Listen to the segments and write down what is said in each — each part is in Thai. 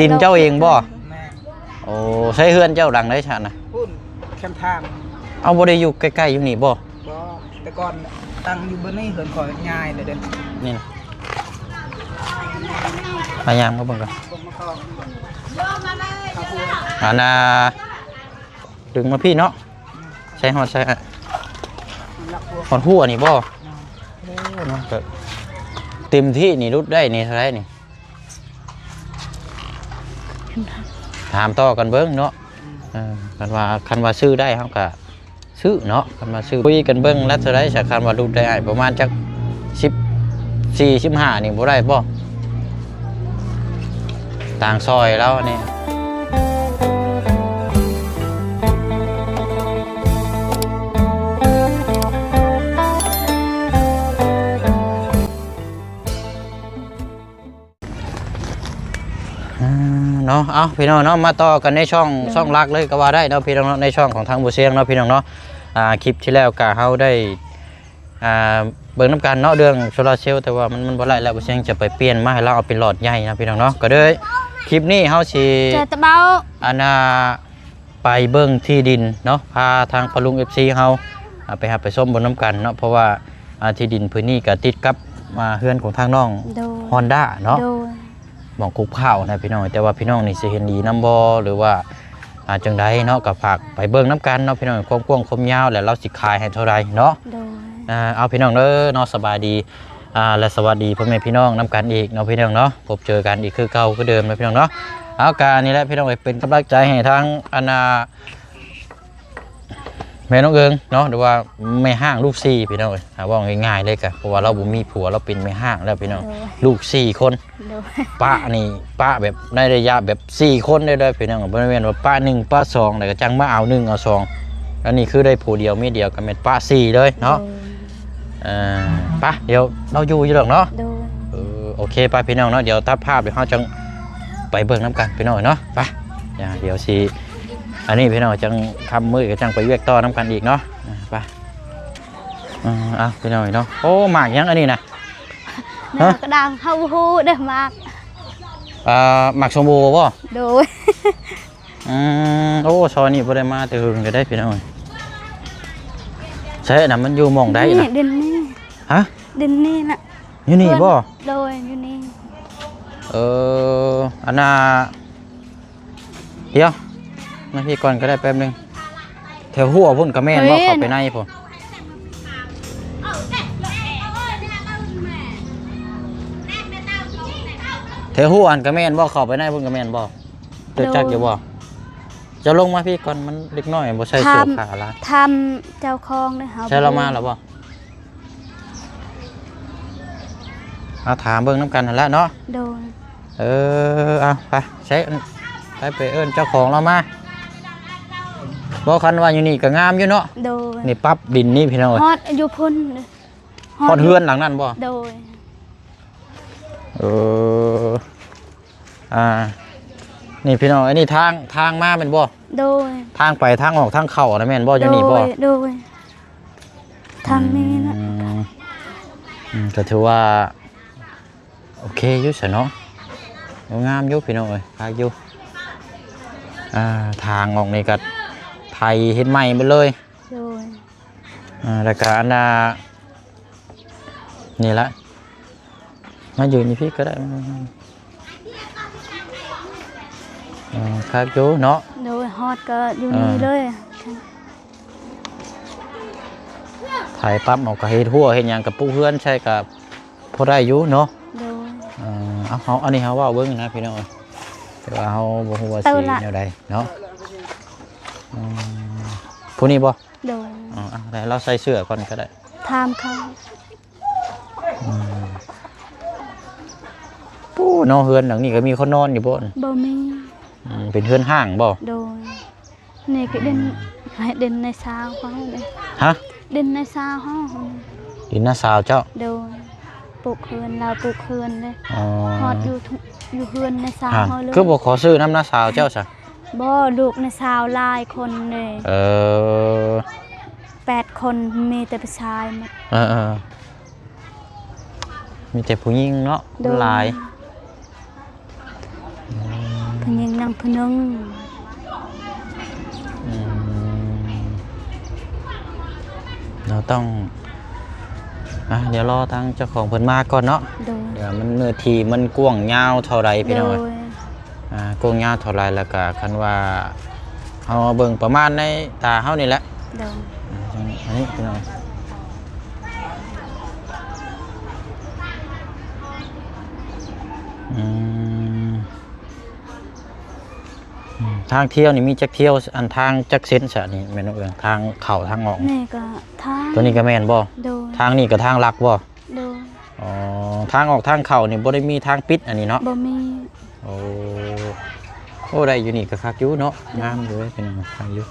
ดินเจ้าเองบ่แม่โอ้ใช้เฮือนเจ้าดังได้ชานะพูดแคมทางเอาบ่ได้อยู่ใกล้ๆอยู่นี่บ่แต่ก่อนตั้งอยู่บนนี้เหินคอยง่ายเลยเด้อนี่นะพยายามก็เบิ่งก่อนอันน่ะดึงมาพี่เนาะใช้ฮอดใช้ฮอดหัวนี่บ่เนาะก็เต็มที่นี่รุดได้นี่เท่าไหร่นี่ถามต่อกันเบิ่งเนาะคันว่าซื้อได้เฮาก็ซื้อเนาะคันว่าซื้อคุยกันเบิ่งแล้วเท่าไหร่สักคันว่ารุดได้ประมาณจัก14 15นี่บ่ได้บ่ต่างซอยแล้วนี่เนาะเอาพี่น้องเนาะมาต่อกันในช่องหลักเลยก็ว่าได้เนาะพี่น้องเนาะในช่องของทางบัวเสียงเนาะพี่น้องเนาะคลิปที่แล้วก็เฮาได้เบิ่งน้ำกันเนาะเรื่องโซลาร์เซลล์แต่ว่ามันบ่ได้แล้วบัวเสียงจะไปเปลี่ยนมาให้เราเอาเป็นหลอดใหญ่นะพี่น้องเนาะก็เลยคลิปนี้เฮาสิไปเบิ่งที่ดินเนาะพาทางพลุง FC เฮาไปหาไปส้มบนน้ำกันเนาะเพราะว่าที่ดินพื้นนี้ก็ติดกับเฮือนของทางน้อง Honda เนาะหมองคุกข้าวนะพี่น้องแต่ว่าพี่น้องนี่สิเห็นดีน้ำบ่หรือว่าจังไดเนาะก็ฝากไปเบิ่งน้ำกันเนาะพี่น้องความกว้างความยาวแล้วเราสิขายให้เท่าไรเนาะเอาพี่น้องเด้อเนาะสบายดีและสวัสดีพ่อแม่พี่น้องน้ำกันอีกเนาะพี่น้องเนาะพบเจอกันอีกคือเก่าคือเดิมนะพี่น้องเนาะเอาการนี่แหละพี่น้องเป็นกำลังใจให้ทั้งแม่น้องเอิงเนาะหรือว่าแม่ห้างลูก4พี่น้องว่าง่ายๆเลยกันเพราะว่าเราบ่มีผัวเราเป็นแม่ห้างแล้วพี่น้องลูก4คนป้านี่ป้าแบบในระยะแบบ4คนได้เลยพี่น้องบริเวณว่าป้า1ป้า2แล้วก็จังมาเอา1เอา2อันนี้คือได้ผัวเดียวมีเดียวกันเป็นป้า4เลยเนาะป้าเดี๋ยวเราอยู่หรอกเนาะโอเคป้าพี่น้องเนาะเดี๋ยวตัดภาพเดี๋ยวเราจะไปเบิ่งน้ำกันพี่น้องเนาะป้าเดี๋ยวสิอันนี้พี่น้องจังคำมือกับจังไปเวียกต่อน้ำกันอีกเนาะไปเอาพี่น้องเนาะโอ้หมากยังอันนี้นะกระดังเฮาฮู้เด้อหมากหมากชมพูป่ะโดยโอ้ซอยนี่บ่ได้มาแต่หึงก็ได้พี่น้องใช่น่ะมันอยู่มองได้นะดินนี่ฮะดินนี่น่ะอยู่นี่ป่ะโดยอยู่นี่อันน่ะเดี๋ยวมาพี่ก่อนก็ได้แป๊บนึงแถวหัวพุ่นกระแม่นว่าเข้าไปในพุ่นแถวหัวอันกระแม่นว่าเข้าไปในพุ่นกระแม่นบ่เดือดจักอยู่บ่จะลงมาพี่ก่อนมันเล็กน้อยบ่ใช่เสื้อผ้าละทำเจ้าคองเลยใช่เรามาหรอบ่ถามเบิ่งน้ำกันนั่นแหละเนาะโดนเอาไปใช้ไปเอิ้นเจ้าของเรามาบอกคันว่าอยู่นี่ก็งามอยู่เนาะโดยนี่ปั๊บดินนี่พี่น้องฮอดอยู่พุ่นฮอดเฮือนหลังนั้นบ่โดยนี่พี่น้องไอ้นี่ทางมาเป็นบ่โดยทางไปทางออกทางเข้านะแม่นบ่อยู่นี่บ่โดยทางนี้นะก็ถือว่าโอเคอยู่ซะเนาะงามอยู่พี่น้องเอ้ยพาอยู่ทางออกนี่ก็ไทยเฮ็ดใหม่หมดเลยแล้วก็อันนี่ละมาอยู่นี่พี่ก็ได้ครับอยู่เนาะโดยฮอดก็อยู่นี่เลยไทยปั๊บเอาก็เฮ็ดหัวเฮ็ดหยังกับปุ๊เพื่อนใช่กับพอได้อยู่เนาะเอาอันนี้เฮาว่าเบิ่งนะพี่น้องแต่ว่าเฮาบ่ฮู้ว่าสิแนวใดเนาะผู้นี้บ่โดยได้เราใส่เสื้อก่อนก็ได้ถามเขาปู้นอนเฮือนหลังนี้ก็มีคนนอนอยู่บ่บ่มีเป็นเฮือนห้างบ่โดยนี่ก็ดินในซาวเขาเลยฮะดินในซาวเฮาดินหน้าซาวเจ้าโดยปลูกเฮือนเราปลูกเฮือนเลยฮอดอยู่เฮือนในซาวเฮาเลยคือบ่ขอซื้อน้ำหน้าซาวเจ้าซะบ่ลูกในซาวหลายคนเลย8 คนมีแต่ผู้ชายหมดมีแต่ผู้หญิงเนาะหลาย ผู้หญิงนั่งผู้นึง เราต้องเดี๋ยวรอทางเจ้าของเพิ่นมาก่อนเนาะ โดย เดี๋ยวมันเนื้อที่มันกว้างยาวเท่าไรพี่น้อย โดย กว้างยาวเท่าไรแล้วก็คันว่าเอาเบิ่งประมาณในตาเฮานี่แหละ โดย อันนี้พี่น้อยทางเที่ยวนี่มีจักเที่ยวอันทางจักเส้นซะนี่แม่นบ่เอิ้นทางเข้าทางออก นี่ก็ทาง ตัวนี้ก็แม่นบ่ โดย ทางนี้ก็ทางลักบ่ โดย อ๋อทางออกทางเข้านี่บ่ได้มีทางปิดอันนี้เนาะ บ่มี โอ้ได้อยู่นี่ก็คักอยู่เนาะงามอยู่เลยเป็นคักอยู่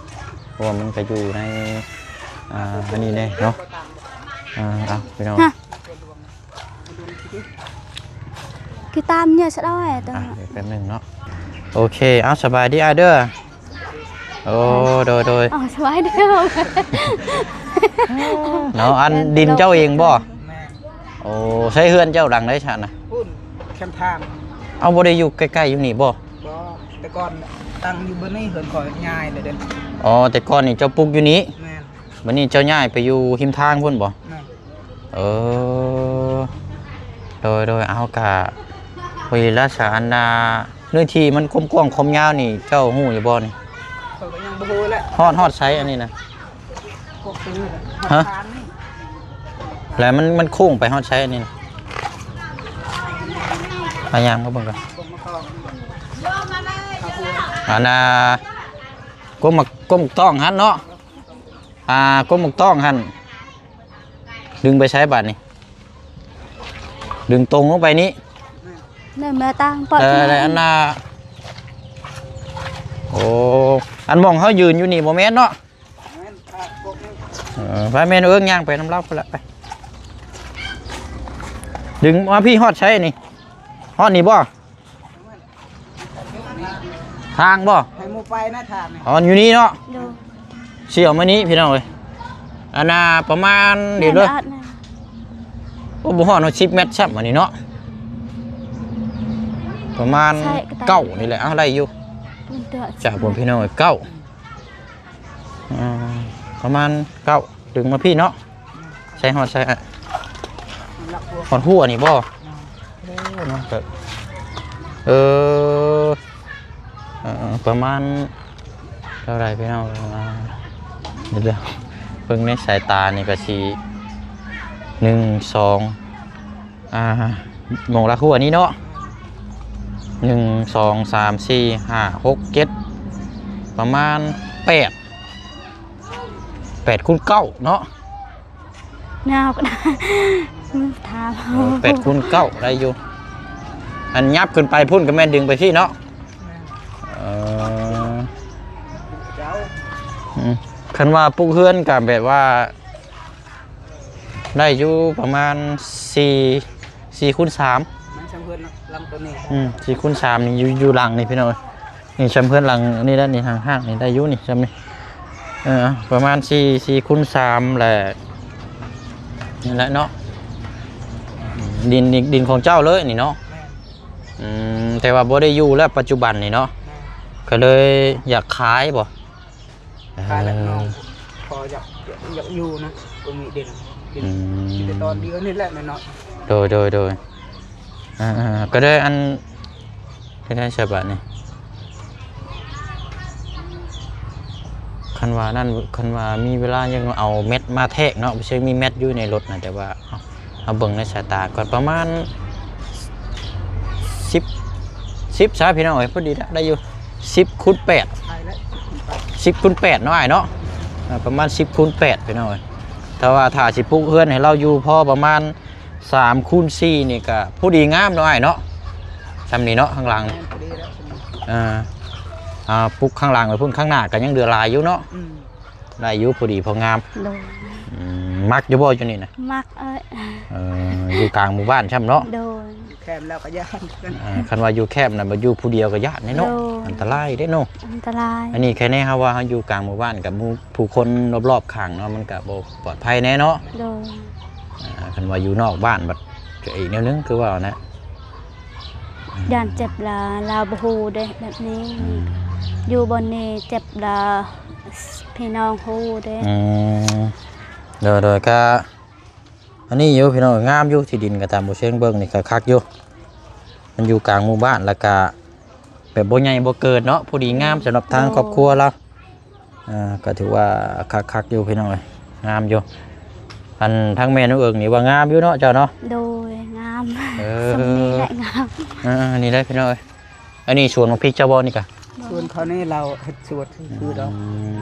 เพราะว่ามันก็อยู่ในอันนี้เลยเนาะเอาไปน้อง ฮะคือตามเนี่ยซะได้ตัว เดี๋ยวแป๊บนึงเนาะโอเคเอาสบายดีเด้อโอ้โดย อ๋อสบายเด้อ เนาะอันดินเจ้าเองบ่ แม่ โอ้ใช้เฮือนเจ้าดังได้ชัดนะ พุ่นแคมทาง เอาบ่ได้อยู่ใกล้ๆอยู่นี่บ่ บ่แต่ก่อนตั้งอยู่บนนี้เหินคอยง่ายเลยเด้อ อ๋อแต่ก่อนนี่เจ้าปลูกอยู่นี้ แม่น บัดนี้เจ้าย้ายไปอยู่หิมทางพุ่นบ่ แม่น เออโดยเอากะคุยราชอันนาเรื่องที่มันกว้างๆคมยาวนี่เจ้าหู้อยู่บ่นี่ เขาก็ยังบ่ฮู้แหละ ฮอดใช้อันนี้นะ พวกซื้อ ฮะ ทานนี่ แล้วมันโค้งไปฮอดใช้อันนี้นะพยายามก็เบิ่งกัน บ่มาเข้า อันน่ะก้มหมกต้องหันเนาะก้มหมกต้องหันดึงไปใช้บัดนี่ดึงตรงลงไปนี้ นี่แม่ตั้งปอด อะไรอันน่ะโอ้อันมองเขายืนอยู่นี่โมเมนต์เนาะ แม่นพวกนี้ ไปเมนเอื้องย่างไปน้ำเล่าไปละไปดึงมาพี่ฮอดใช้นี่ฮอดนี่บ่ทางบ่ ให้หมู่ไปนะทางนี่ ฮอดอยู่นี่เนาะ โดย เสี่ยวมานี้พี่น้องเลยอันน่ะประมาณเดี๋ยวเลยโอ้บุฮอดเนาะ10 เมตรชับอันนี้เนาะประมาณ9นี่แหละเอาได้อยู่จากบนพี่น้อง9ประมาณ9ดึงมาพี่เนาะใช้ฮอดใช้ หลักพวก หอดหัวนี่บ่เนาะประมาณเท่าไรพี่น้องเดี๋ยวเพิ่งในสายตานี่ก็สี1 2มองละหัวนี้เนาะ1 2 3 4 5 6 7ประมาณ8คูณ9เนาะ แนวก็ได้ถาม 8คูณ9ได้อยู่อันยับขึ้นไปพุ่นก็แม่นดึงไปที่เนาะ เจ้า คันว่าปลูกเฮือนกับแบบว่าได้อยู่ประมาณ4คูณ3 มันสำเพิ่นลำตัวนี้ 4คูณ3นี่อยู่หลังนี่พี่น้อยนี่ชำเพื่อนหลังนี่ด้านนี้ทางห้างนี่ได้อยู่นี่ชำนี่ประมาณ4คูณ3แหละนี่แหละเนาะดินของเจ้าเลยนี่เนาะ แม่น แต่ว่าบ่ได้อยู่แล้วปัจจุบันนี่เนาะ แม่น ก็เลยอยากขายบ่ ขายแล้วน้องพออยากอยู่นะก็มีเด่นแต่ตอนเดียวนี่แหละแม่เนาะ โดยก็ได้อันได้ฉบับนี่คันว่ามีเวลายังเอาเม็ดมาแทกเนาะไม่ใช่มีเม็ดอยู่ในรถนะแต่ว่าเอาเบิ่งในสายตาก่อนประมาณ10ใช่พี่น้องเอ้ยพอดีได้อยู่10คูณ8 ขายแล้ว 10คูณ8เนาะไอ้เนาะประมาณ10คูณ8พี่น้องเอ้ยแต่ว่าถ้าสิปลูกเฮือนให้เราอยู่พอประมาณ3คูณ4นี่ก็ผู้ดีงามเนาะไอ้เนาะทำนี่เนาะข้างหลัง แม่นพอดีแล้ว ปลูกข้างหลังไปพุ่นข้างหน้าก็ยังเดือลายอยู่เนาะได้อยู่พอดีพองาม โดย มักอยู่บ่อยู่นี่นะ มักอยู่กลางหมู่บ้านใช่ไหมเนาะ โดย แคมแล้วก็ย่านกัน คันว่าอยู่แคบน่ะบ่อยู่ผู้เดียวก็ญาติเนาะ โดน อันตรายได้เนาะ อันตราย อันนี้แค่นี้ครับว่าเขาอยู่กลางหมู่บ้านกับผู้คนรอบๆข้างเนาะมันก็บ่ปลอดภัยแน่เนาะ โดย คันว่าอยู่นอกบ้านบัดก็อีกแนวนึงคือว่านะ ย่านเจ็บละลาวบ่ฮู้เด้แบบนี้อยู่บนนี้เจ็บละพี่น้องฮู้เด้ โดยก็อันนี้อยู่พี่น้องงามอยู่ที่ดินก็ตามบ่เชิงเบิ่งนี่ก็คักอยู่มันอยู่กลางหมู่บ้านแล้วก็แบบบ่ใหญ่บ่เกินเนาะพอดีงามสำหรับทางครอบครัวเราก็ถือว่าคักอยู่พี่น้องเอ้ยงามอยู่อันทั้งแม่น้องเอิงนี่ว่างามอยู่เนาะเจ้าเนาะ โดยงาม เอ สำนี้แหละงาม อันนี้ได้พี่น้องเอ้ยอันนี้สวนของพริกเจ้าบ่นี่กะ ส่วนเขานี่เราเฮ็ดสวดคือเรา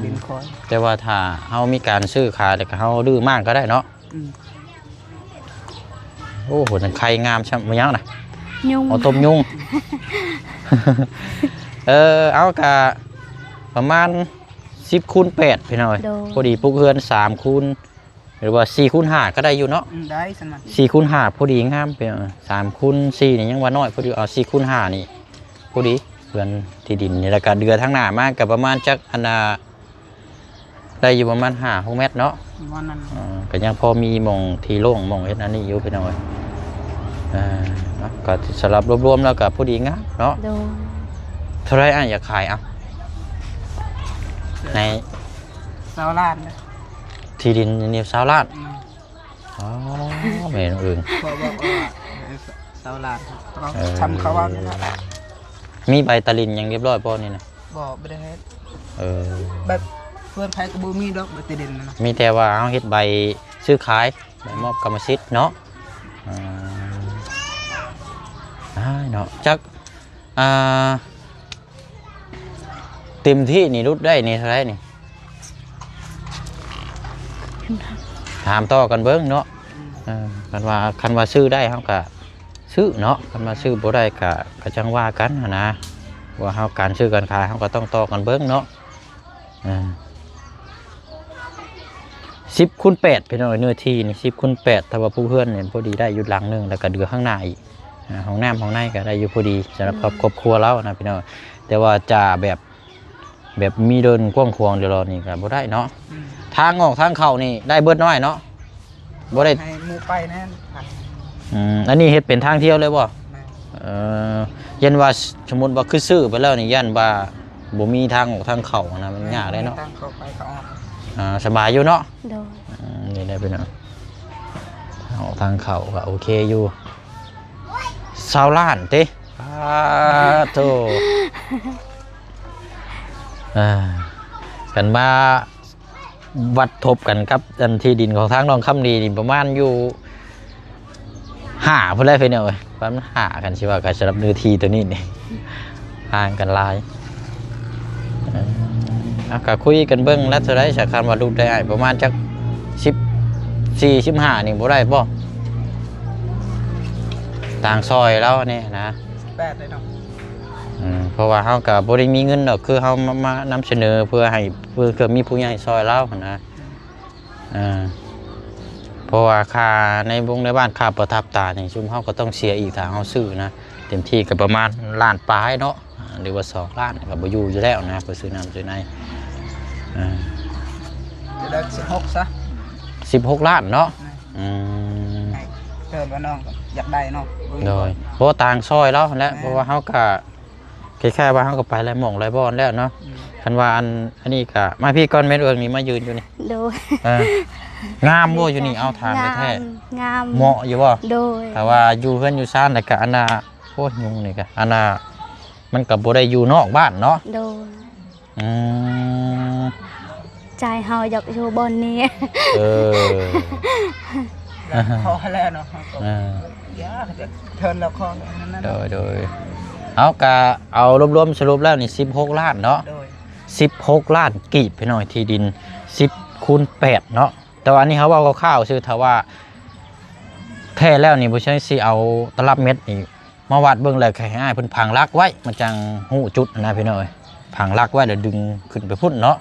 ดินคอย แต่ว่าถ้าเฮามีการซื้อขายแล้วก็เฮาดื้อมากก็ได้เนาะ โอ้โหนั่นไข่งามช่ำบ่ยังน่ะ ยุง เอาต้มยุง เอากะประมาณ10 คูณ 8พี่น้อยพอดีปลูกเฮือน3 คูณหรือว่า4 คูณ 5ก็ได้อยู่เนาะ ได้สมัน 4 คูณ 5พอดีงามพี่น้อย3 คูณ 4นี่ยังว่าน้อยพอดีเอา4 คูณ 5นี่พอดีเฮือนที่ดินนี่แล้วก็เดือทางหน้ามาก็ประมาณจักอันน่ะได้อยู่ประมาณ5-6 เมตรเนาะ วันนั้น ก็ยังพอมีหม่องที่โล่งหม่องเฮ็ดอันนี้อยู่พี่น้อยเนาะก็สำหรับรวมๆแล้วก็พอดีงามเนาะ โดย เท่าไรอยากขายใน สาวลาดนะ ที่ดินนี่สาวลาดอ๋อแม่นอื่น บอกว่าสาวลาดเขาทำเขาว่านี่นะ มีใบตะลินยังเรียบร้อยป่ะนี่นะ บอกไม่ได้เฮ็ด เออ แบบเพื่อนใครก็บ่มีดอกบ่ติดินนะ มีแต่ว่าเอาเฮ็ดใบซื้อขายใบมอบกรรมสิทธิ์เนาะเนาะจักเต็มที่นี่รุดได้นี่เท่าไรนี่ถามต่อกันเบิ้งเนาะคันว่าซื้อได้เขาก็ซื้อเนาะคันว่าซื้อบ่ได้ก็จังว่ากันนะว่าเขาการซื้อการขายเขาก็ต้องต่อกันเบิ้งเนาะ10 คูณ 8พี่น้องเนื้อที่นี่10 คูณ 8ถ้าว่าผู้เพื่อนเนี่ยพอดีได้อยู่หลังนึงแล้วก็เดือข้างหน้าอีกห้องน้ำห้องในก็ได้อยู่พอดีสำหรับครอบครัวเรานะพี่น้องแต่ว่าจะแบบมีเดินกว้างขวางเดี๋ยวรอนี่ก็บ่ได้เนาะทางออกทางเข้านี่ได้เบิดน้อยเนาะบ่ได้ ให้หมู่ไปแน่น อันนี้เฮ็ดเป็นทางเที่ยวเลยบ่ยันว่าสมมุติว่าคือซื้อไปแล้วนี่ยันว่าบ่มีทางออกทางเข้านะมันยากเลยเนาะ ทางเข้าไปเขาออก สบายอยู่เนาะ โดย นี่ได้เป็นออกทางเข้าก็โอเคอยู่20 ล้านติโธ่กันมาวัดทบกันครับอันที่ดินของทางน้องคำดีนี่ประมาณอยู่5พุ่นแล้วเพิ่นเอ้ยประมาณ5กันสิว่าก็สำหรับเนื้อที่ตัวนี้นี่ห่างกันหลายก็คุยกันเบิ่งแล้วเท่าไรสักคำว่ารูปได้ประมาณจัก14 15นี่บ่ได้บ่ต่างซอยแล้วนี่นะ 8เลยเนาะ เพราะว่าเฮาก็บ่ได้มีเงินดอกคือเฮามานำเสนอเพื่อมีผู้ใหญ่ซอยเรานะเพราะว่าค่าในวงในบ้านค่าประทับตานี่ซุมเฮาก็ต้องเสียอีกถ้าเฮาซื้อนะเต็มที่ก็ประมาณล้านปลายเนาะหรือว่า2 ล้านก็บ่อยู่แล้วนะเพื่อซื้อน้ำซื้อในจะได้16ซะ 16 ล้านเนาะเกิดว่าน้องอยากได้เนาะ โดยเพราะต่างซอยแล้วแหละเพราะว่าเฮาก็แค่ว่าเฮาก็ไปหลายหม่องหลายบ่อนแล้วเนาะคันว่าอันนี้ก็มาพี่ก่อนแม่นเอิงนี่มายืนอยู่นี่ โดย งามบ่อยู่นี่เอาทางแท้ งาม เหมาะอยู่บ่ โดย แต่ว่าอยู่เฮือนอยู่ซ่านแล้วก็อันน่ะโอ้ยยุงนี่ก็อันน่ะมันก็บ่ได้อยู่นอกบ้านเนาะ โดย อืม ใจเฮาอยากอยู่บนนี้ ขอแล้วเนาะยากจะเทินแล้วขอนั่น โดยเอาก็เอารวมๆสรุปแล้วนี่16 ล้านเนาะ โดย 16 ล้านกีบพี่น้อยที่ดิน10 คูณ 8เนาะแต่ว่าอันนี้เขาว่าคร่าวๆซื่อถ้าว่าแท้แล้วนี่บ่ใช่สิเอาตลับเม็ดนี่มาวัดเบิ่งแล้วให้อ้ายเพิ่นพังลักไว้มันจังฮู้จุดนะพี่น้อยพังลักไว้แล้วดึงขึ้นไปพุ่นเนาะ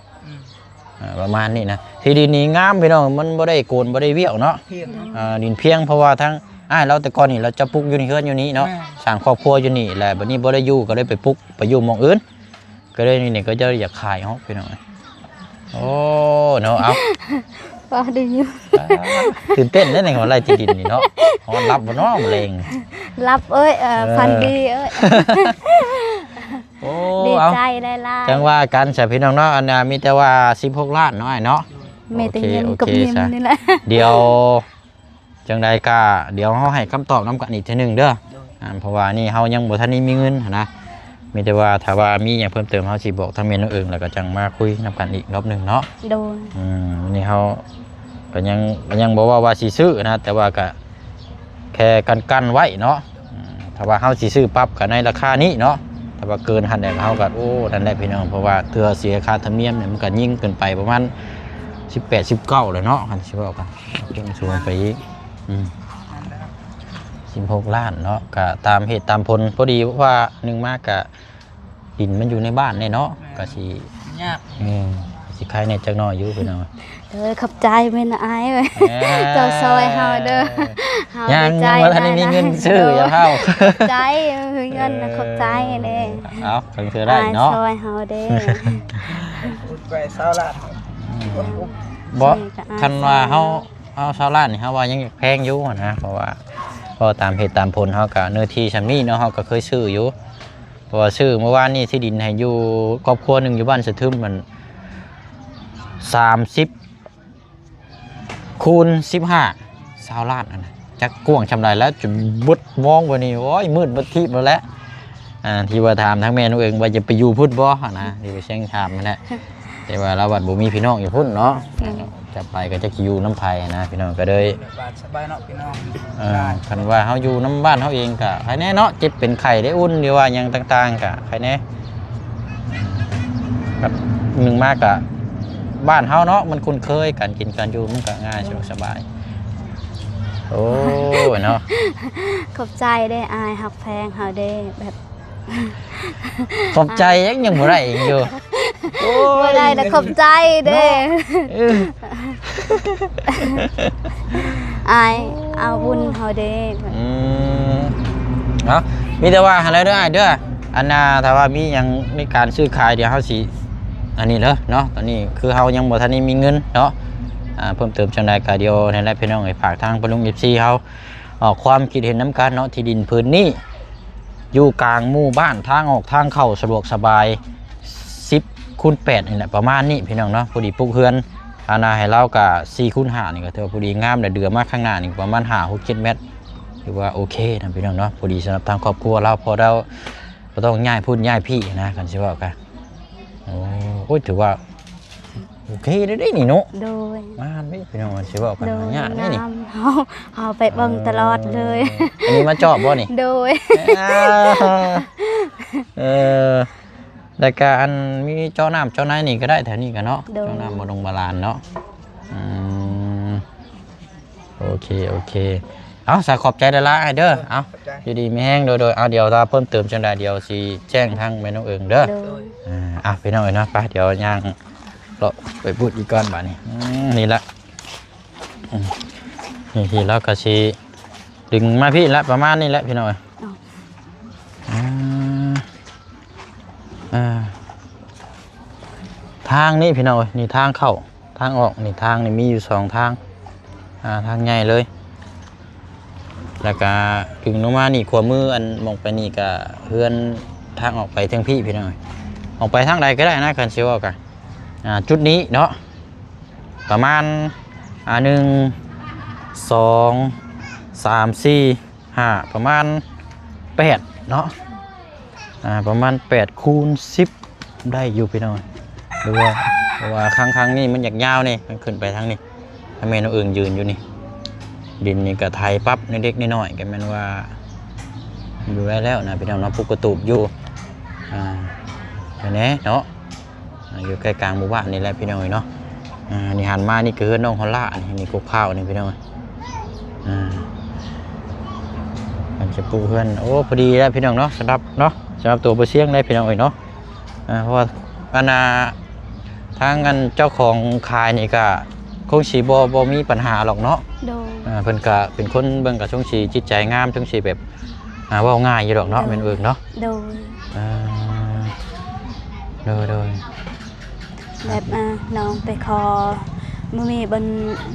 ประมาณนี้นะที่ดินนี้งามพี่น้องมันบ่ได้โกนบ่ได้เวี่ยวเนาะดินเพียงเพราะว่าทั้งเราแต่ก่อนนี่เราจะปลูกอยู่ในเฮือนอยู่นี้เนาะสร้างครอบครัวอยู่นี่แหละบัดนี้บ่ได้อยู่ก็เลยไปปลูกไปอยู่หม้องอื่นก็เลยนี่ก็จะอยากขายเฮาพี่น้องโอ้เนาะเอา ว่าดีอยู่ ตื่นเต้นได้ในของไรที่ดินนี่เนาะฮอนรับบ่เนาะมะเร็ง รับเอ้ยฟันดีเอ้ย โอ้ ดี เอา ใจได้ล่ะ จังว่ากันใช่พี่น้องเนาะอันน่ะมีแต่ว่า16ล้านเนาะไอ้เนาะ แม่แต่เงิน โอ กับ เค ยิ้ม ซะ นี่แหละ เดี๋ยวจังใดก็เดี๋ยวเฮาให้คำตอบนํกันอีกทีหนึงเด้อเพราะว่านี่เฮายังบ่ทันได้มีเงินหั้นนะมีแต่ว่าถ้าว่ามีหยังเพิ่มเติมเฮาสิบอกทางเมนน้องเอิงแล้วก็จังมาคุยนํกันอีกรอบหนึงเนาะ โดย วันนี้เฮาก็ยังบ่ว่าสิซื้อนะแต่ว่าก็แค่กันไว้เนาะถ้าว่าเฮาสิซื้อปั๊บก็ในราคานี้เนาะถ้าว่าเกินหันได้ก็เฮาก็โอ้นั่นแหละพี่น้องเพราะว่าเทื่อเสียค่าธรรมเนียมเนี่ยมันก็ยิ่งเกินไปประมาณ18 19เลยเนาะคันสิว่ากันจนสูงไปอีก16ล้านเนาะก็ตามเหตุตามผลพอดีว่าหนึ่งมากก็ดินมันอยู่ในบ้านเนี่ยเนาะก็สิ ยาก สิใครเนี่ยจักหน่อยอยู่พี่น้อง เด้อขอบใจแม่นอายเว้ยเจ้าซอยเฮาเด้อเฮา ยัง ดีใจ บ่ทันได้มีเงินซื้ออย่าเฮา ขอบใจเงินนะขอบใจเด้ เอาถึงเธอได้เนาะ อายซอยเฮาเด้ พูดไป20ล้าน บ่คันว่าเฮาชาวล้านนี่เฮาว่ายังแพงอยู่นะเพราะว่าพอตามเหตุตามผลเฮาก็เนื้อที่ซำนี้เนาะเฮาก็เคยซื้ออยู่เพราะว่าซื้อเมื่อวานนี้ที่ดินให้อยู่ครอบครัวหนึงอยู่บ้านสะทึมมัน30คูณ15 20ล้านนั่นน่ะจักกว้างชำไรแล้วจนบุดมองบ่นี่โอ้ยมืดบ่ทิพย์แล้วแหละที่ว่าถามทั้งแม่น้องเอิงว่าจะไปอยู่พุ่นบ่นะที่ไปแช่งถามนั่นแหละแต่ว่าเราบัดบ่มีพี่น้องอยู่พุ่นเนาะจะไปก็จะอยู่น้ำไผนะพี่น้องก็เลย บ้านสบายเนาะพี่น้อง คันว่าเฮาอยู่น้ำบ้านเฮาเองก็ใครแน่เนาะเจ็บเป็นไข้ได้อุ่นหรือว่าหยังต่างๆก็ใครแน่แบบหนึ่งมากก็บ้านเฮาเนาะมันคุ้นเคยกันกินกันอยู่มันก็ง่ายสบายโอ้เนาะ ขอบใจได้อายหักแพงเฮาเด้แบบ ขอบใจยังบ่ได้อีกอยู่โอ้ บ่ได้แต่ขอบใจเด้ เออ อายเอาบุญเฮาเด้แบบ เนาะมีแต่ว่าอะไรเด้อเด้ออันน่ะถ้าว่ามีหยังในการซื้อขายเดี๋ยวเฮาสิอันนี้เด้อเนาะตอนนี้คือเฮายังบ่ทันได้มีเงินเนาะเพิ่มเติมจังได๋ก็เดี๋ยวนั่นแหละพี่น้องให้ฝากทางปลุง FC เฮาออกความคิดเห็นนำกันเนาะที่ดินพื้นนี้อยู่กลางหมู่บ้านทางออกทางเข้าสะดวกสบาย10คูณ8นี่แหละประมาณนี้พี่น้องเนาะพอดีปลูกเฮือนอาณาให้เราก็4คูณ5นี่ก็ถือว่าพอดีงามและเดือมาข้างหน้านี่ประมาณ5-6-7 เมตรถือว่าโอเคนะพี่น้องเนาะพอดีสำหรับทางครอบครัวเราพอเราบ่ต้องย้ายพุ่นย้ายพี่นะกันสิว่ากันโอ้ยถือว่าโอเคได้นี่เนาะ โดย มาไม่พี่น้องสิว่ากัน โดย ยากได้นี่ งามเฮาไปเบิ่งตลอดเลย อันนี้มาจอบบ่นี่ โดย รายการมีเจ้าน้ำเจ้าไหนนี่ก็ได้แถวนี้กันเนาะเจ้าน้ำบดงบาลานเนาะโอเคเอาสาขอบใจได้ละไอเด้อเอาอยู่ดีไม่แห้งโดยเอาเดี๋ยวถ้าเพิ่มเติมจังใดเดี๋ยวสิแจ้งทางแม่น้องเอิงเด้อ โดย ไปน้องเอิงเนาะไปเดี๋ยวย่างเราไปพูดอีกก่อนบ่านี่นี่ละนี่ที่เราก็สิดึงมาพี่ละประมาณนี้แหละพี่น้องทางนี้พี่น้องนี่ทางเข้าทางออกนี่ทางนี่มีอยู่2ทางทางใหญ่เลยแล้วก็ถึงลงมานี่ขวามืออันมองไปนี่ก็เพื่อนทางออกไปทางพี่น้องออกไปทางใดก็ได้นะคันเชียวกันจุดนี้เนาะประมาณ1 2 3 4 5ประมาณ8เนาะประมาณ8คูณ10ได้อยู่พี่น้องดูว่าครั้งนี้มันอยากยาวนี่มันขึ้นไปทางนี้ถ้าแม่น้องเอิงยืนอยู่นี่ดินนี่ก็ไทยปั๊บในเด็กน้อยๆกันแม่นว่าอยู่ได้แล้วนะพี่น้องเนาะปุกกระตูบอยู่อันนี้เนาะอยู่ใกล้กลางหมู่บ้านนี่แหละพี่น้องเนาะนี่หันมานี่คือน้องฮอลล่านี่กบข้าวนี่พี่น้องมันจะปูเพื่อนโอ้พอดีแล้วพี่น้องเนาะสำหรับตัวปลาเสี่ยงได้พี่น้องเนาะเพราะว่าทางกันเจ้าของคายนี่ก็คงสีบ่มีปัญหาหรอกเนาะเพิ่นก็เป็นคนเบิ่งกับช่วงสีจิตใจงามช่วงสีแบบว่าง่ายอยู่ดอกเนาะเป็นเอิงเนาะโดยแบบน้องไปคอมันมี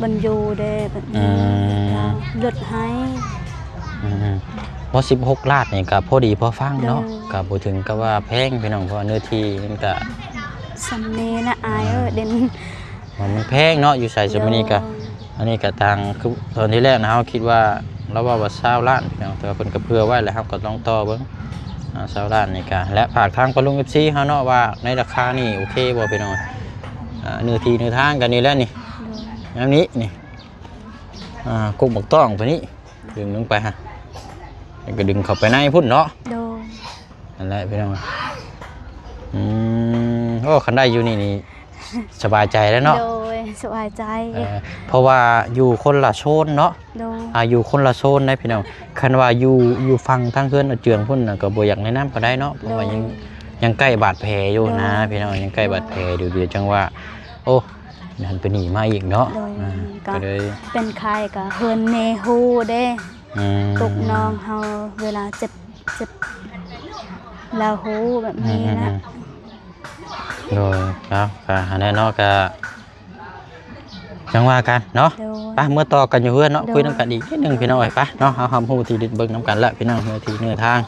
บนอยู่เด้แบบหยุดให้ บ่16ล้านนี่ก็พอดีพอฟังเนาะ โดย ก็บ่ถึงกับว่าแพงพี่น้องเพราะว่าเนื้อที่มันก็ สำเนีนะอายเด่น มันแพงเนาะอยู่ไสซุมื้อนี้ก็อันนี้ก็ต่างคือตอนที่แรกนะเฮาคิดว่าเราว่า20ล้านพี่น้องแต่ว่าเพิ่นก็เผื่อไว้แล้วครับก็ต้องต่อเบิ่ง20ล้านนี่ก็และฝากทางปะลุง FC เฮาเนาะว่าในราคานี่โอเคบ่พี่น้องเนื้อที่เนื้อทางกันนี่แหละนี่แบบนี้นี่กุกบักต้องตัวนี้ดึงลงไปฮะแล้วก็ดึงเข้าไปในพุ่นเนาะ โดย นั่นแหละพี่น้องโอ้คันได้อยู่นี่สบายใจแล้วเนาะ โดยสบายใจ เพราะว่าอยู่คนละโซนเนาะ โดย อยู่คนละโซนได้พี่น้องคันว่าอยู่ฟังทางเพื่อนเจืองพุ่นน่ะก็บ่อยากแนะนำก็ได้เนาะเพราะว่ายังใกล้บาดแผลอยู่นะพี่น้องยังใกล้บาดแผลอยู่เดี๋ยวจังว่าโอ้นั่นไปหนีมาอีกเนาะ โดย ก็เลย เป็นใครก็เฮือนเนฮูเด้ตุกน้องเฮาเวลาเจ็บลาหูแบบนี้นะ โดยครับก็อันนั้นเนาะก็จังว่ากันเนาะ โดย ไปเมื่อต่อกันอยู่เพื่อนเนาะ โดย คุยน้ำกันอีกนิดนึงพี่น้องไปเนาะเอาคำพูดที่ดินเบิ่งน้ำกันละพี่น้องเนื้อที่เนื้อทาง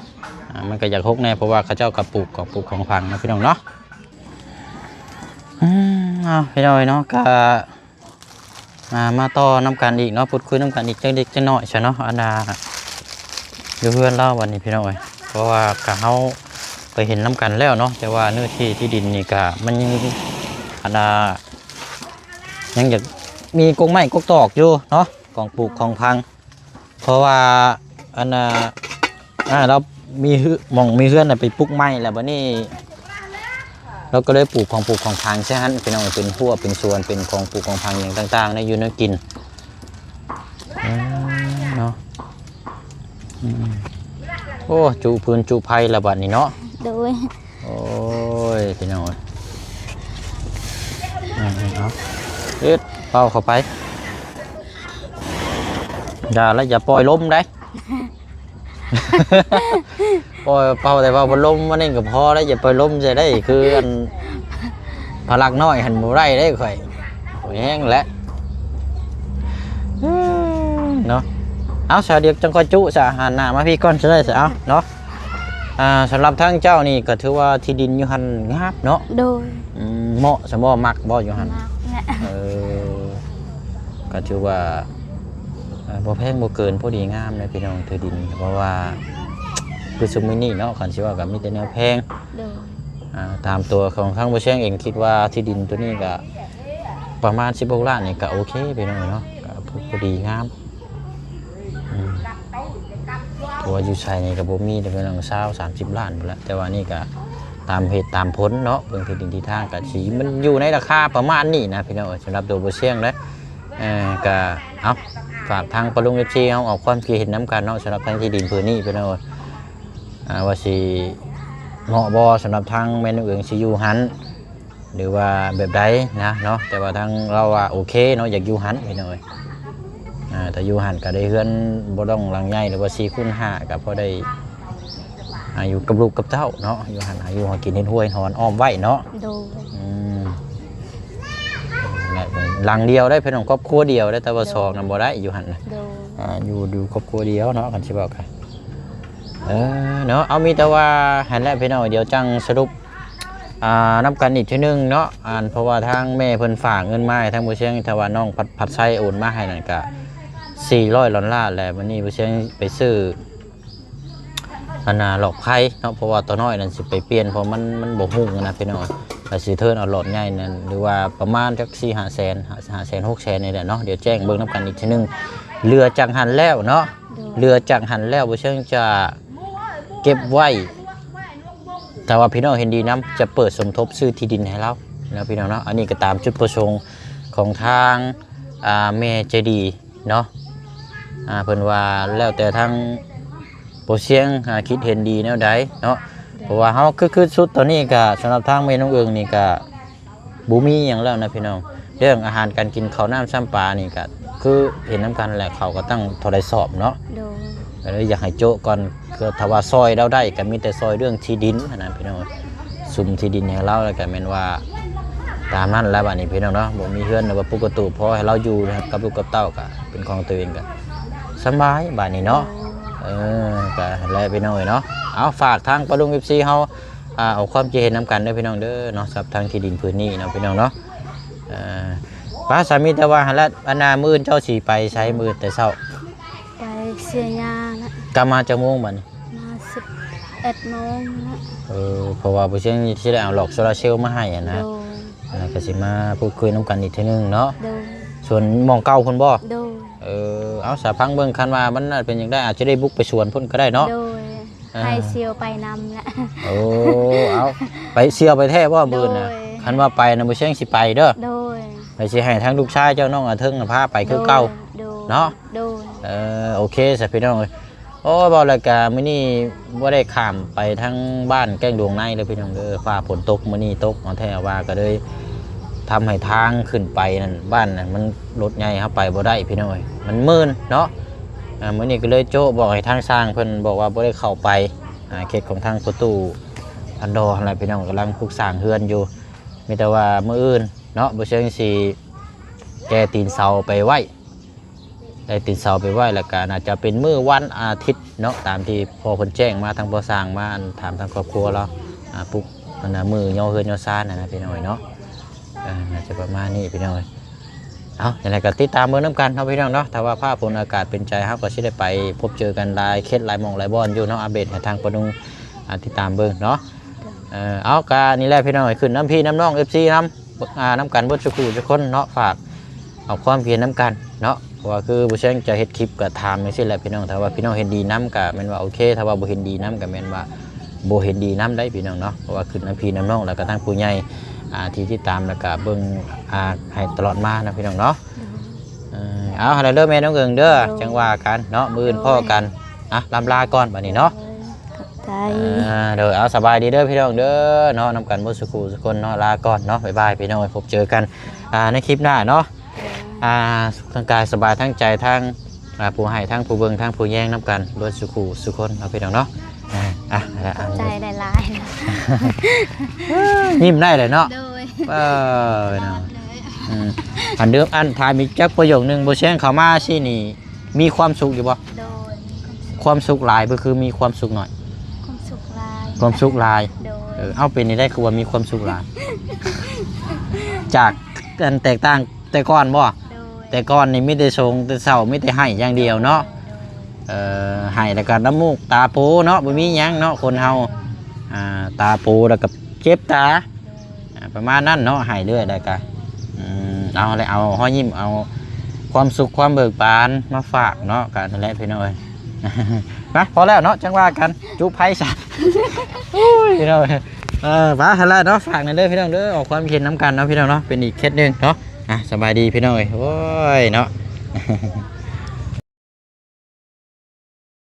มันก็อยากฮกแน่เพราะว่าเขาเจ้ากับปลูกของพังนะพี่น้องเนาะเอาพี่น้องเนาะก็มาต่อน้ำกันอีกเนาะพูดคุยน้ำกันอีกจังเด็กจังน้อยใช่เนาะอันน่ะอยู่เพื่อนเล่าวันนี้พี่น้องเพราะว่าเขาไปเห็นน้ำกันแล้วเนาะแต่ว่าเนื้อที่ดินนี่ก็มันยังอันน่ะยังอยากมีกงไม้กกตอกอยู่เนาะของปลูกของพังเพราะว่าอันน่ะเรามีมีเฮือนน่ะไปปลูกไม้แล้วบัดนี้เราก็เลยปลูกของพังใช่ไหมเป็นเอาเป็นหัวเป็นสวนเป็นของปลูกของพังอย่างต่างๆในอยู่ในกินเนาะโอ้จูพื้นจูไผ่ละบัดนี้เนาะ โดย โอ้ยพี่น้องเอาเป่าเข้าไปอย่าปล่อยลมได้ ปล่อยเป่าแต่ว่าบนลมมันเองก็พอแล้วอย่าปล่อยลมจะได้คืออันพลักน้อยหันหมูไรได้ข่อยแห้งแล้วเนาะเอาสาเดียกจังก็จุสาหันหน้ามาพี่ก้อนจะได้สเอาเนาะสำหรับทางเจ้านี่ก็ถือว่าที่ดินอยู่หันงามเนาะ โดย เหมาะสมบ่มักบ่อยู่หัน มากแหละ ก็ถือว่าบ่แพงบ่เกินพอดีงามเลยพี่น้องที่ดินเพราะว่าคือซุมื้อนี้เนาะคันสิว่าก็มีแต่แนวแพง โดย ตามตัวของทางบ่เชียงเองคิดว่าที่ดินตัวนี้ก็ประมาณ16ล้านนี่ก็โอเคพี่น้องเนาะก็พอดีงามตัวอยู่ไสนี่ก็บ่มีแต่พี่น้อง20-30ล้านพุ่นละแต่ว่านี่ก็ตามเหตุตามผลเนาะเบิ่งที่ดินที่ทางก็สิมันอยู่ในราคาประมาณนี้นะพี่น้องสำหรับตัวบ่เชียงเด้ก็เอาฝากทางปะลุง FC เฮาออกความคิดเห็นนํกันเนาะสำหรับทางที่ดินพื้นนี้พี่น้องว่าสิเหมาะบ่สำหรับทางแม่นเอิงสิอยู่หันหรือว่าแบบใดนะเนาะแต่ว่าทางเราว่าโอเคเนาะอยากอยู่หันพี่น้องแต่อยู่หันก็ได้เฮือนบ่ต้องหลังใหญ่หรือว่า4x5ก็พอได้อยู่กับลูกกับเต้าเนาะอยู่หันอยู่หากินเฮ็ดห้วยหอนอ้อมไว้เนาะ โดย หลังเดียวได้เพิ่นของครอบครัวเดียวได้แต่ว่า2นำบ่ได้อยู่หันนะ โดย อยู่ครอบครัวเดียวเนาะกันสิบอกกันเนาะเอามีแต่ว่าหันแล้วพี่น้องเดี๋ยวจังสรุปนับกันอีกทีนึงเนาะเพราะว่าทางแม่เพิ่นฝากเงินมาให้ทางบ่เชียงถ้าว่าน้องผัดไส้โอนมาให้นั่นก็400ดอลลาร์แล้ววันนี้บ่เชียงไปซื้อหลอกไผ่เนาะเพราะว่าตัวน้อยนั่นสิไปเปลี่ยนเพราะมันบ่ฮู้นะพี่น้องไปสิเทิร์นเอาหลอดใหญ่นั่นหรือว่าประมาณจัก4-5แสน5แสน6แสนนี่แหละเนาะเดี๋ยวแจ้งเบิ่งนับกันอีกทีนึงเรือจังหันแล้วเนาะเรือจังหันแล้วบ่เชียงจะเก็บไว้แต่ว่าพี่น้องเห็นดีน้ำจะเปิดสมทบซื้อที่ดินให้เราแล้วพี่น้องเนาะอันนี้ก็ตามจุดประสงค์ของทางแม่ใจดีเนาะเพิ่นว่าแล้วแต่ทางโปรเชียงคิดเห็นดีแนวใดเนาะเพราะว่าเฮาคือสุดตอนนี้ก็สำหรับทางแม่น้องเอิงนี่ก็บ่มีหยังแล้วนะพี่น้องเรื่องอาหารการกินข้าวน้ำซ้ำปลานี่ก็คือเห็นน้ำกันแหละเขาก็ตั้งเท่าไรสอบเนาะ โดย ก็เลยอยากให้โจก่อนคือถ้าว่าซอยเราได้ก็มีแต่ซอยเรื่องที่ดินนะพี่น้องซุ่มที่ดินให้เราแล้วก็แม่นว่าตามนั้นแล้วบัดนี้พี่น้องเนาะบ่มีเฮือนหรือว่าปกติพอให้เราอยู่กับลูกกับเต้าก็เป็นของตัวเองก็สบายบัดนี้เนาะ ก็แล้วพี่น้องเนาะเอาฝากทางปะลุง FC เฮาเอาความคิดเห็นนํกันเด้อพี่น้องเด้อเนาะสำหรับทางที่ดินพื้นนี้เนาะพี่น้องเนาะป้าสามีแต่ว่าหั่นละอันนามื้อเจ้าสิไปใช้มื้อแต่เช้า ไปเสียยานะ กลับมาจักโมงบัดนี้ มา11 โมงนะ เพราะว่าบ่เชิงสิได้เอาหลอกโซลาร์เซลล์มาให้อะนะ โดย แล้วก็สิมาพูดคุยนํกันอีกเทื่อนึงเนาะ โดย ส่วนหม่องเก่าพุ่นบ่ โดย เอาสาพังเบิ่งคันว่ามันน่าเป็นจังได้อาจจะได้บุกไปสวนพุ่นก็ได้เนาะ โดยให้เซียวไปนำละ เอาไปเสียวไปแท้บ่มื้อน่ะ โดย คันว่าไปน่ะบ่เชิงสิไปเด้อ โดย ไปสิให้ทั้งลูกชายเจ้าน้องอาเทิงน่ะพาไปคือเก่า โดย เนาะ โดย โอเคสพี่น้องเอ้ยโอ้บ่แล้วก็มื้อนี้บ่ได้ข้ามไปทางบ้านแก้งดวงในเลยพี่น้องเด้อฟ้าฝนตกมื้อนี้ตกเอาแท้ว่าก็เลยทำให้ทางขึ้นไปนั่นบ้านนั่นมันรถใหญ่เข้าไปบ่ได้พี่น้องเอ้ยมันมืดเนาะมื้อนี้ก็เลยโจ้บอกให้ทางสร้างเพิ่นบอกว่าบ่ได้เข้าไปเขตของทางประตูพันดออะไรพี่น้องกำลังปลูกสร้างเฮือนอยู่มีแต่ว่ามื้ออื่นเนาะบ่เชิงสิแกตีนเสาไปไว้ได้ตีนเสาไปไว้แล้วก็น่าจะเป็นมื้อวันอาทิตย์เนาะตามที่พอเพิ่นแจ้งมาทางบ่สร้างมาถามทางครอบครัวเราปลูกมันน่ะมื้อย่อเฮือนย่อซ่านนะพี่น้องเนาะน่าจะประมาณนี้พี่น้องเอาอย่างไรก็ติดตามเบิ่งน้ำกันเนาะพี่น้องเนาะถ้าว่าภาพฝนอากาศเป็นใจเฮาก็สิได้ไปพบเจอกันหลายเคสหลายหม่องหลายบ่อนอยู่เนาะอัปเดตให้ทางปะนุงติดตามเบิ่งเนาะเอากานี่แหละพี่น้องขึ้นน้ำพี่น้ำน้อง FC น้ำน้ำกันเบิดสุขุทุกคนเนาะฝากเอาความเพียรน้ำกันเนาะเพราะว่าคือผู้เชี่ยวจะเฮ็ดคลิปก็ถามจังซี่แหละพี่น้องถ้าว่าพี่น้องเห็นดีน้ำก็แม่นว่าโอเคถ้าว่าบ่เห็นดีน้ำก็แม่นว่าบ่เห็นดีน้ำได้พี่น้องเนาะเพราะว่าขึ้นน้ำพี่น้ำน้องแล้วก็ทางผู้ใหญ่ที่ติดตามแล้วก็เบิ่งให้ตลอดมานะพี่น้องเนาะเอาอะไรเด้อแม่น้องเอิงเด้อจังว่ากันเนาะมื้ออื่นพ่อกันลำลาก่อนบัดนี้เนาะ ใจ เด้อเอาสบายดีเด้อพี่น้องเด้อเนาะนำกันบ่สุขสุคนเนาะลาก่อนเนาะบ๊ายบายพี่น้องไว้พบเจอกันในคลิปหน้าเนาะทั้งกายสบายทั้งใจทั้งผู้ให้ทั้งผู้เบิ่งทั้งผู้แย่งนำกันบ่สุขสุคนเนาะพี่น้องเนาะใจได้หลาย ยิ้มได้เลยเนาะ โดย เนาะอันเดิมอันถ่ายมีจักประโยคนึงบ่แช่งเข้ามาสินี่มีความสุขอยู่บ่ โดย ความสุขหลายบ่คือมีความสุขหน่อย ความสุขหลาย ความสุขหลาย โดย เอาเป็นนี่ได้คือว่ามีความสุขหลาย จากกันแตกต่างแต่ก่อนบ่ โดย แต่ก่อนนี่มีแต่ชงแต่เศร้ามีแต่ให้อย่างเดียวเนาะให้แล้วก็น้ำมูกตาโปเนาะบ่มีหยังเนาะคนเฮาตาโปแล้วก็เจ็บตาประมาณนั้นเนาะให้เรื่อยได้ก็เอาอะไรเอาห้อยยิ้มเอาความสุขความเบิกบานมาฝากเนาะกันนั่นแหละพี่น้องเอ้ย นะพอแล้วเนาะจังว่ากันจุ๊บไพ่สัตว์พี่น้องฟ้าฮัลโหลเนาะฝากหน่อยเด้อพี่น้องเด้อออกความเห็นน้ำกันเนาะพี่น้องเนาะเป็นอีกเคสหนึ่งเนาะสบายดีพี่น้องเอ้ยโอ้ยเนาะ